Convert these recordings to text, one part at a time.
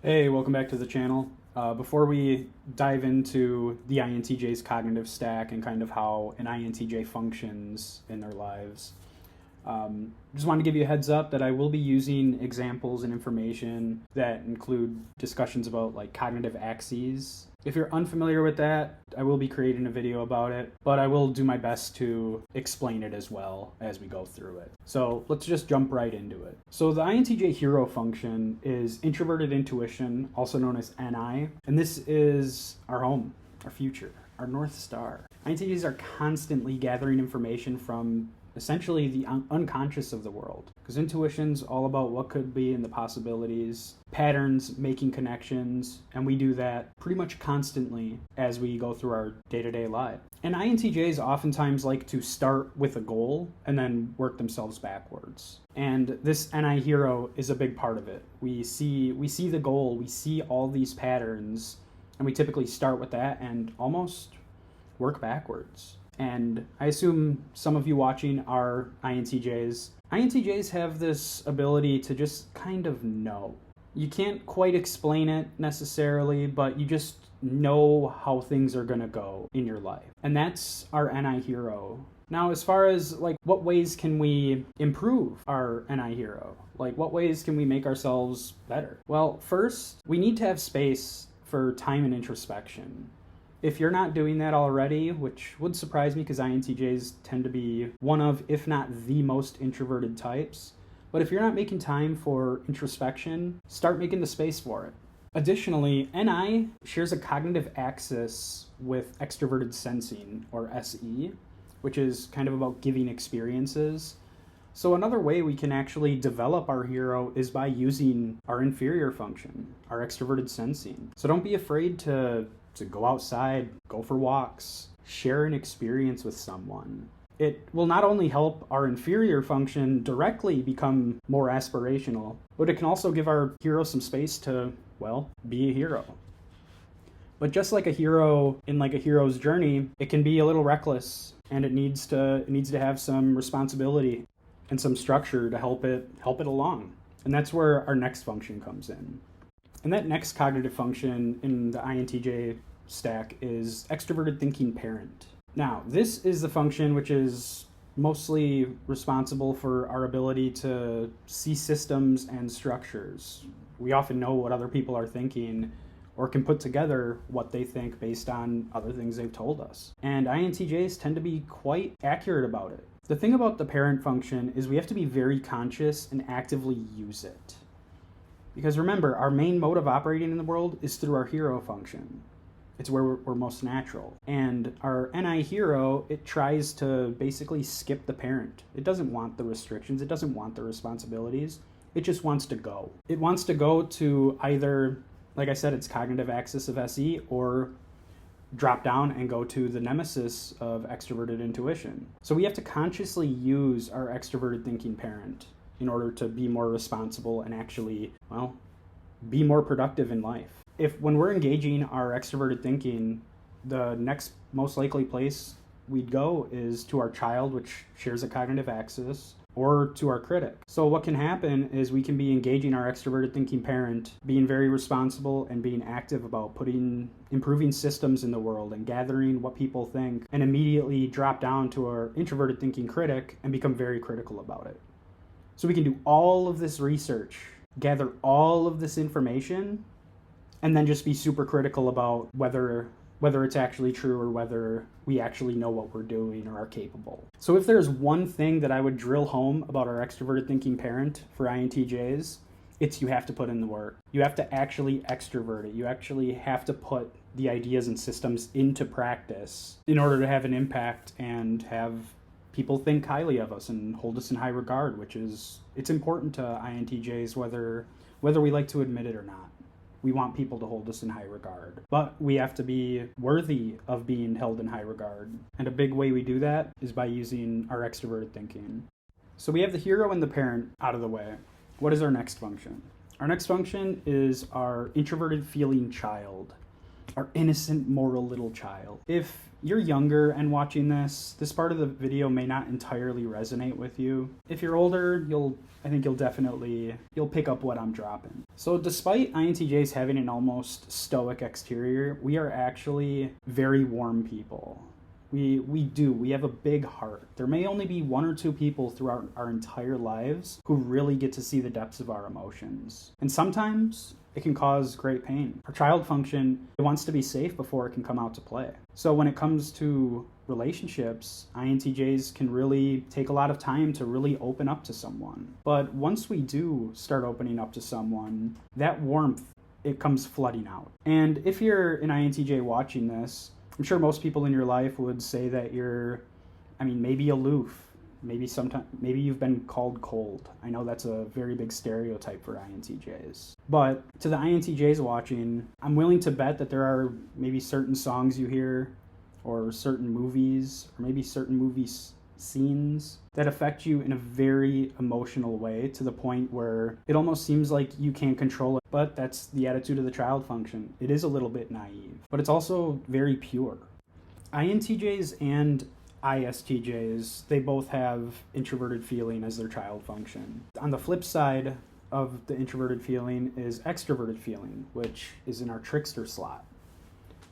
Hey, welcome back to the channel. Before we dive into the INTJ's cognitive stack and kind of how an INTJ functions in their lives, just wanted to give you a heads up that I will be using examples and information that include discussions about like cognitive axes. If you're unfamiliar with that, I will be creating a video about it, but I will do my best to explain it as well as we go through it. So let's just jump right into it. So the INTJ hero function is introverted intuition, also known as NI, and this is our home, our future, our North Star. INTJs are constantly gathering information from essentially the unconscious of the world, because intuition's all about what could be and the possibilities, patterns, making connections, and we do that pretty much constantly as we go through our day-to-day life. And INTJs oftentimes like to start with a goal and then work themselves backwards. And this NI hero is a big part of it. We see the goal, we see all these patterns, and we typically start with that and almost work backwards. And I assume some of you watching are INTJs. INTJs have this ability to just kind of know. You can't quite explain it necessarily, but you just know how things are going to go in your life. And that's our NI hero. Now, as far as like what ways can we improve our NI hero? Like what ways can we make ourselves better? Well, first, we need to have space for time and introspection. If you're not doing that already, which would surprise me because INTJs tend to be one of, if not the most introverted types, but if you're not making time for introspection, start making the space for it. Additionally, NI shares a cognitive axis with extroverted sensing, or SE, which is kind of about giving experiences. So another way we can actually develop our hero is by using our inferior function, our extroverted sensing. So don't be afraid to go outside, go for walks, share an experience with someone. It will not only help our inferior function directly become more aspirational, but it can also give our hero some space to, well, be a hero. But just like a hero in like a hero's journey, it can be a little reckless, and it needs to have some responsibility and some structure to help it along. And that's where our next function comes in. And that next cognitive function in the INTJ stack is extroverted thinking parent. Now, this is the function which is mostly responsible for our ability to see systems and structures. We often know what other people are thinking or can put together what they think based on other things they've told us. And INTJs tend to be quite accurate about it. The thing about the parent function is we have to be very conscious and actively use it. Because remember, our main mode of operating in the world is through our hero function. It's where we're most natural. And our NI hero, it tries to basically skip the parent. It doesn't want the restrictions. It doesn't want the responsibilities. It just wants to go. It wants to go to either, like I said, its cognitive axis of SE, or drop down and go to the Nemesis of extroverted intuition. So we have to consciously use our extroverted thinking parent in order to be more responsible and actually, well, be more productive in life. If when we're engaging our extroverted thinking, the next most likely place we'd go is to our child, which shares a cognitive axis, or to our critic. So what can happen is we can be engaging our extroverted thinking parent, being very responsible and being active about improving systems in the world and gathering what people think, and immediately drop down to our introverted thinking critic and become very critical about it. So we can do all of this research, gather all of this information, and then just be super critical about whether it's actually true or whether we actually know what we're doing or are capable. So if there's one thing that I would drill home about our extroverted thinking parent for INTJs, it's you have to put in the work. You have to actually extrovert it. You actually have to put the ideas and systems into practice in order to have an impact and have people think highly of us and hold us in high regard, it's important to INTJs whether we like to admit it or not. We want people to hold us in high regard, but we have to be worthy of being held in high regard. And a big way we do that is by using our extroverted thinking. So we have the hero and the parent out of the way. What is our next function? Our next function is our introverted feeling child. our innocent, moral little child. If you're younger and watching this part of the video may not entirely resonate with you. If you're older, I think you'll pick up what I'm dropping. So despite INTJs having an almost stoic exterior, we are actually very warm people. We have a big heart. There may only be one or two people throughout our entire lives who really get to see the depths of our emotions. And sometimes it can cause great pain. Our child function, it wants to be safe before it can come out to play. So when it comes to relationships, INTJs can really take a lot of time to really open up to someone. But once we do start opening up to someone, that warmth, it comes flooding out. And if you're an INTJ watching this, I'm sure most people in your life would say that you're, maybe aloof. Maybe you've been called cold. I know that's a very big stereotype for INTJs. But to the INTJs watching, I'm willing to bet that there are maybe certain songs you hear or certain movies or maybe certain movie scenes that affect you in a very emotional way to the point where it almost seems like you can't control it. But that's the attitude of the child function. It is a little bit naive, but it's also very pure. INTJs and ISTJs, they both have introverted feeling as their child function. On the flip side of the introverted feeling is extroverted feeling, which is in our Trickster slot.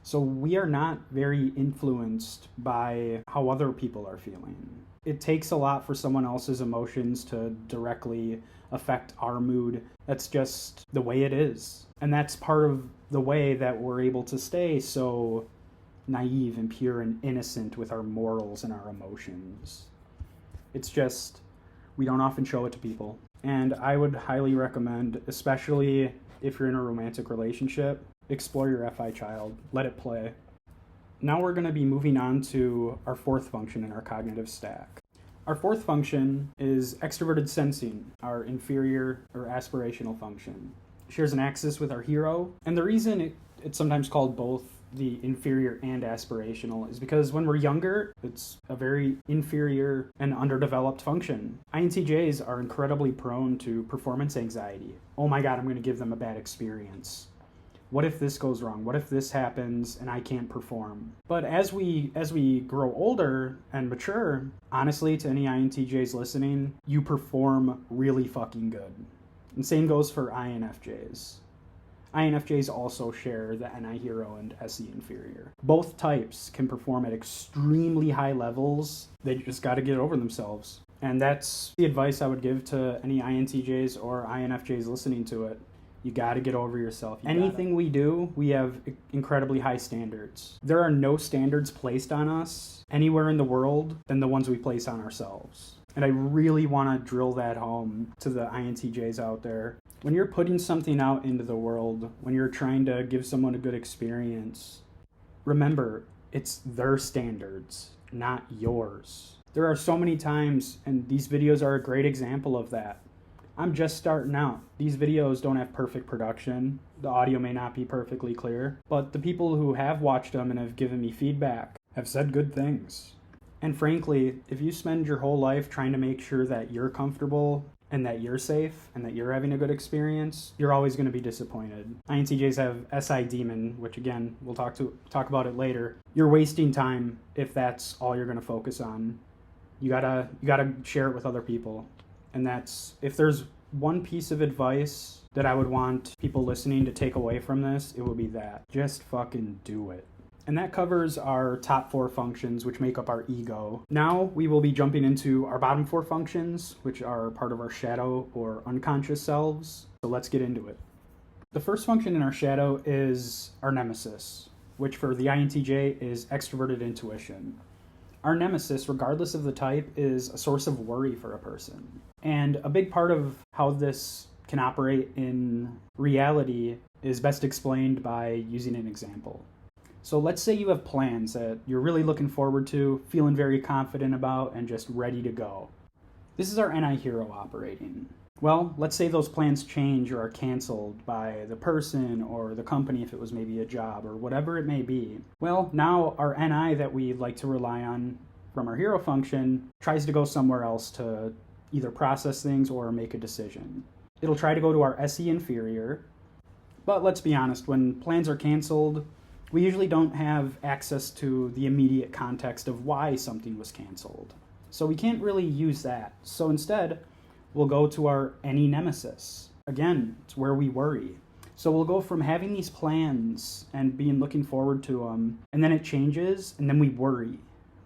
So we are not very influenced by how other people are feeling. It takes a lot for someone else's emotions to directly affect our mood. That's just the way it is. And that's part of the way that we're able to stay so naive and pure and innocent with our morals and our emotions. It's just, we don't often show it to people. And I would highly recommend, especially if you're in a romantic relationship, explore your FI child, let it play. Now we're going to be moving on to our fourth function in our cognitive stack. Our fourth function is extroverted sensing, our inferior or aspirational function. It shares an axis with our hero, and the reason it's sometimes called both the inferior and aspirational is because when we're younger, it's a very inferior and underdeveloped function. INTJs are incredibly prone to performance anxiety. Oh my God, I'm going to give them a bad experience. What if this goes wrong? What if this happens and I can't perform? But as we grow older and mature, honestly, to any INTJs listening, you perform really fucking good. And same goes for INFJs. INFJs also share the NI hero and SE inferior. Both types can perform at extremely high levels. They just got to get over themselves. And that's the advice I would give to any INTJs or INFJs listening to it. You got to get over yourself. Anything we do, we have incredibly high standards. There are no standards placed on us anywhere in the world than the ones we place on ourselves. And I really want to drill that home to the INTJs out there. When you're putting something out into the world, when you're trying to give someone a good experience, remember, it's their standards, not yours. There are so many times, and these videos are a great example of that. I'm just starting out. These videos don't have perfect production. The audio may not be perfectly clear, but the people who have watched them and have given me feedback have said good things. And frankly, if you spend your whole life trying to make sure that you're comfortable and that you're safe and that you're having a good experience, you're always going to be disappointed. INTJs have SI demon, which again, we'll talk about it later. You're wasting time if that's all you're going to focus on. You gotta share it with other people. And that's, if there's one piece of advice that I would want people listening to take away from this, it would be that. Just fucking do it. And that covers our top four functions, which make up our ego. Now we will be jumping into our bottom four functions, which are part of our shadow or unconscious selves. So let's get into it. The first function in our shadow is our nemesis, which for the INTJ is extroverted intuition. Our nemesis, regardless of the type, is a source of worry for a person. And a big part of how this can operate in reality is best explained by using an example. So let's say you have plans that you're really looking forward to, feeling very confident about, and just ready to go. This is our NI hero operating. Well, let's say those plans change or are canceled by the person or the company if it was maybe a job or whatever it may be. Well, now our NI that we like to rely on from our hero function tries to go somewhere else to either process things or make a decision. It'll try to go to our SE inferior, but let's be honest, when plans are canceled, we usually don't have access to the immediate context of why something was canceled. So we can't really use that. So instead, we'll go to our any Nemesis. Again, it's where we worry. So we'll go from having these plans and being looking forward to them, and then it changes, and then we worry.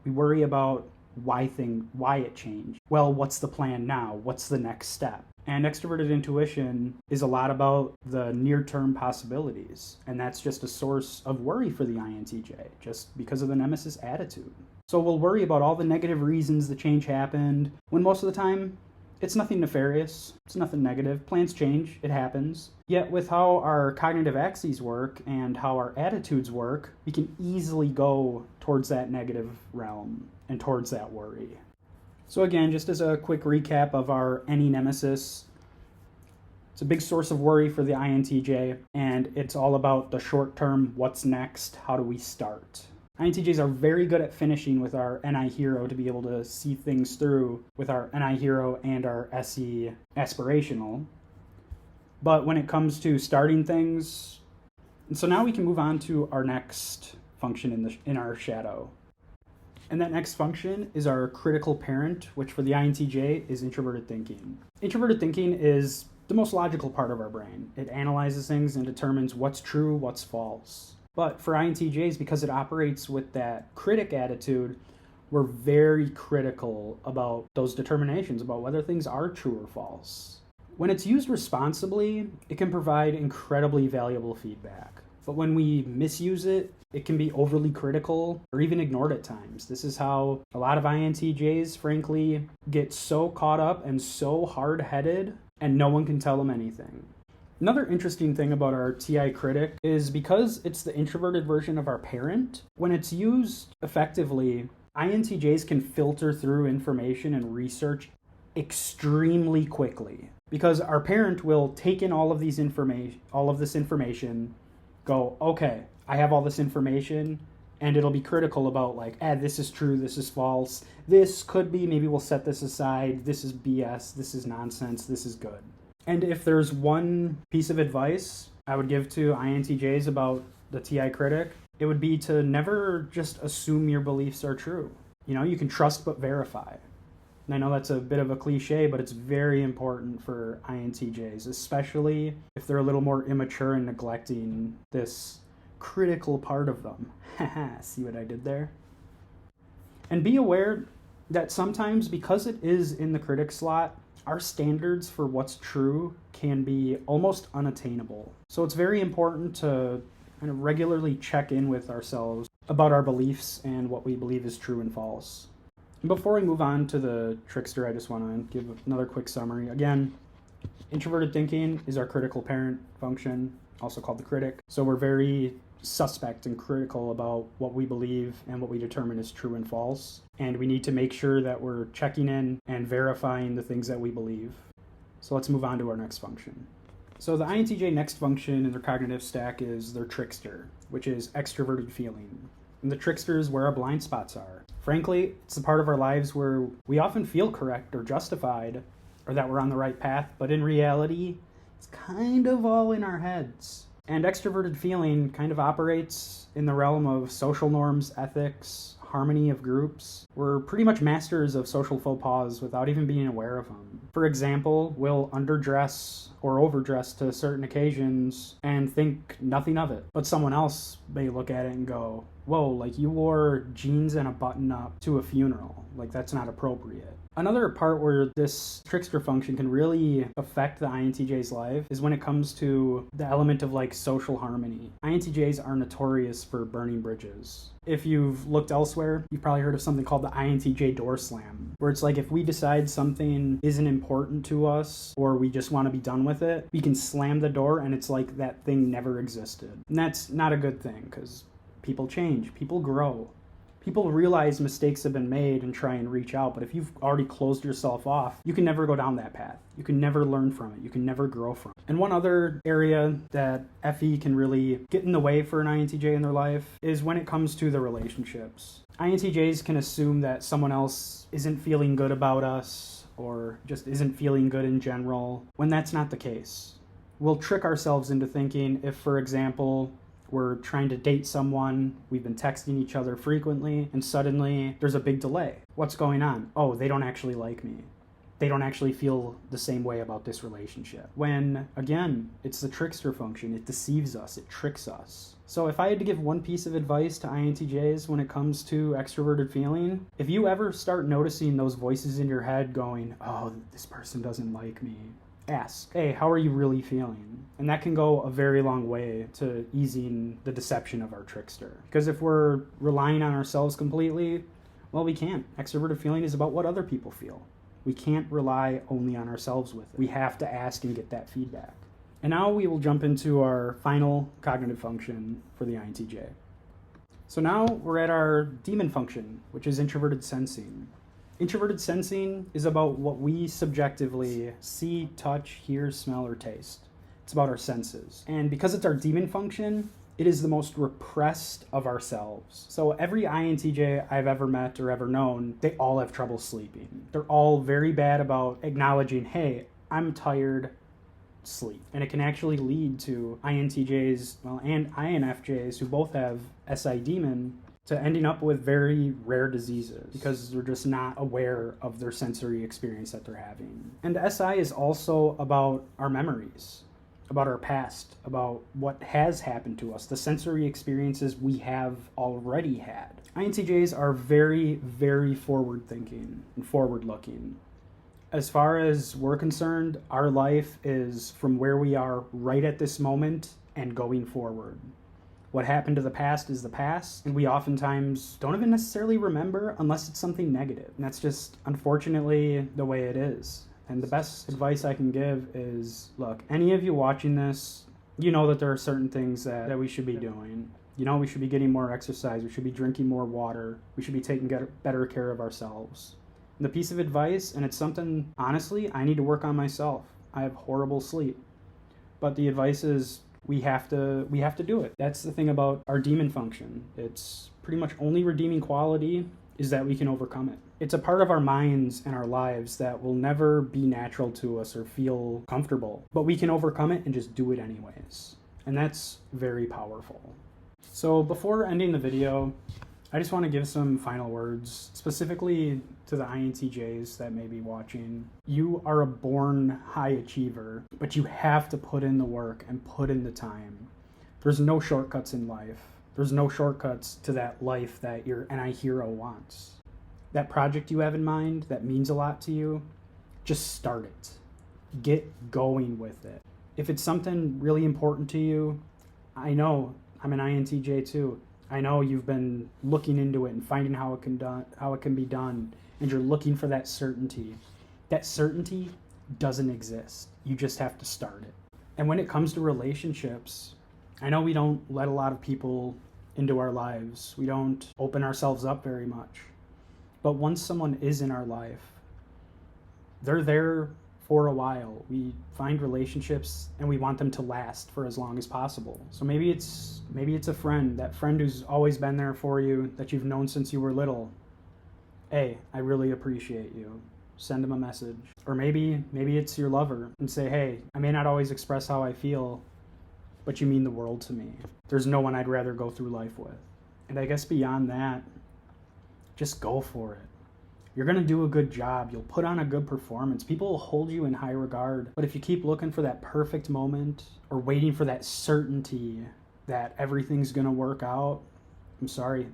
We worry about why it changed. Well, what's the plan now? What's the next step? And extroverted intuition is a lot about the near-term possibilities, and that's just a source of worry for the INTJ, just because of the Nemesis attitude. So we'll worry about all the negative reasons the change happened, when most of the time, it's nothing nefarious, it's nothing negative. Plans change, it happens. Yet with how our cognitive axes work and how our attitudes work, we can easily go towards that negative realm and towards that worry. So again, just as a quick recap of our any Nemesis, it's a big source of worry for the INTJ, and it's all about the short term, what's next, how do we start? INTJs are very good at finishing with our NI hero to be able to see things through with our NI hero and our SE aspirational. But when it comes to starting things, and so now we can move on to our next function in our shadow. And that next function is our critical parent, which for the INTJ is introverted thinking. Introverted thinking is the most logical part of our brain. It analyzes things and determines what's true, what's false. But for INTJs, because it operates with that critic attitude, we're very critical about those determinations, about whether things are true or false. When it's used responsibly, it can provide incredibly valuable feedback. But when we misuse it, it can be overly critical or even ignored at times. This is how a lot of INTJs, frankly, get so caught up and so hard-headed, and no one can tell them anything. Another interesting thing about our TI critic is because it's the introverted version of our parent, when it's used effectively, INTJs can filter through information and research extremely quickly. Because our parent will take in all of this information, go, okay, I have all this information, and it'll be critical about this is true, this is false, this could be, maybe we'll set this aside, this is BS, this is nonsense, this is good. And if there's one piece of advice I would give to INTJs about the TI critic, it would be to never just assume your beliefs are true. You can trust but verify. And I know that's a bit of a cliche, but it's very important for INTJs, especially if they're a little more immature and neglecting this critical part of them. Haha, see what I did there? And be aware that sometimes, because it is in the critic slot, our standards for what's true can be almost unattainable. So it's very important to kind of regularly check in with ourselves about our beliefs and what we believe is true and false. And before we move on to the Trickster, I just want to give another quick summary. Again, introverted thinking is our critical parent function, also called the critic. So we're very suspect and critical about what we believe and what we determine is true and false. And we need to make sure that we're checking in and verifying the things that we believe. So let's move on to our next function. So the INTJ next function in their cognitive stack is their Trickster, which is extroverted feeling. And the Trickster is where our blind spots are. Frankly, it's the part of our lives where we often feel correct or justified, or that we're on the right path, but in reality, it's kind of all in our heads. And extroverted feeling kind of operates in the realm of social norms, ethics, harmony of groups. We're pretty much masters of social faux pas without even being aware of them. For example, we'll underdress or overdress to certain occasions and think nothing of it. But someone else may look at it and go, whoa, you wore jeans and a button-up to a funeral. That's not appropriate. Another part where this Trickster function can really affect the INTJ's life is when it comes to the element of social harmony. INTJs are notorious for burning bridges. If you've looked elsewhere, you've probably heard of something called the INTJ door slam, where it's if we decide something isn't important to us or we just want to be done with it, we can slam the door and it's that thing never existed. And that's not a good thing because people change, people grow. People realize mistakes have been made and try and reach out, but if you've already closed yourself off, you can never go down that path. You can never learn from it. You can never grow from it. And one other area that FE can really get in the way for an INTJ in their life is when it comes to the relationships. INTJs can assume that someone else isn't feeling good about us or just isn't feeling good in general, when that's not the case. We'll trick ourselves into thinking if, for example, We're trying to date someone, we've been texting each other frequently, and suddenly there's a big delay. What's going on? Oh, they don't actually like me. They don't actually feel the same way about this relationship. When, again, it's the trickster function. It deceives us. It tricks us. So if I had to give one piece of advice to INTJs when it comes to extroverted feeling, if you ever start noticing those voices in your head going, oh, this person doesn't like me, ask, hey, how are you really feeling? And that can go a very long way to easing the deception of our trickster. Because if we're relying on ourselves completely, well, we can't. Extroverted feeling is about what other people feel. We can't rely only on ourselves with it. We have to ask and get that feedback. And now we will jump into our final cognitive function for the INTJ. So now we're at our demon function, which is introverted sensing. Introverted sensing is about what we subjectively see, touch, hear, smell, or taste. It's about our senses. And because it's our demon function, it is the most repressed of ourselves. So every INTJ I've ever met or ever known, they all have trouble sleeping. They're all very bad about acknowledging, hey, I'm tired, sleep. And it can actually lead to INTJs, and INFJs who both have SI demon to ending up with very rare diseases because they're just not aware of their sensory experience that they're having. And SI is also about our memories, about our past, about what has happened to us, the sensory experiences we have already had. INTJs are very, very forward-thinking and forward-looking. As far as we're concerned, our life is from where we are right at this moment and going forward. What happened to the past is the past, and we oftentimes don't even necessarily remember unless it's something negative. And that's just, unfortunately, the way it is. And the best advice I can give is, look, any of you watching this, you know that there are certain things that we should be doing. You know, we should be getting more exercise. We should be drinking more water. We should be taking better care of ourselves. And the piece of advice, and it's something, honestly, I need to work on myself. I have horrible sleep. But the advice is we have to do it. That's the thing about our demon function. It's pretty much only redeeming quality is that we can overcome it. It's a part of our minds and our lives that will never be natural to us or feel comfortable, but we can overcome it and just do it anyways. And that's very powerful. So before ending the video, I just want to give some final words, specifically to the INTJs that may be watching. You are a born high achiever, but you have to put in the work and put in the time. There's no shortcuts in life. There's no shortcuts to that life that your NI hero wants. That project you have in mind that means a lot to you, just start it. Get going with it. If it's something really important to you, I know I'm an INTJ too. I know you've been looking into it and finding how it can be done, and you're looking for that certainty. That certainty doesn't exist. You just have to start it. And when it comes to relationships, I know we don't let a lot of people into our lives. We don't open ourselves up very much. But once someone is in our life, they're there for a while. We find relationships and we want them to last for as long as possible. So maybe it's a friend, that friend who's always been there for you, that you've known since you were little. Hey, I really appreciate you. Send them a message. Or maybe it's your lover and say, hey, I may not always express how I feel, but you mean the world to me. There's no one I'd rather go through life with. And I guess beyond that, just go for it. You're going to do a good job. You'll put on a good performance. People will hold you in high regard. But if you keep looking for that perfect moment or waiting for that certainty that everything's going to work out, I'm sorry,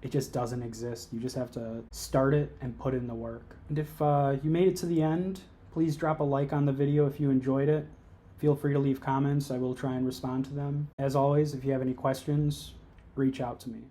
it just doesn't exist. You just have to start it and put in the work. And if you made it to the end, please drop a like on the video if you enjoyed it. Feel free to leave comments. I will try and respond to them. As always, if you have any questions, reach out to me.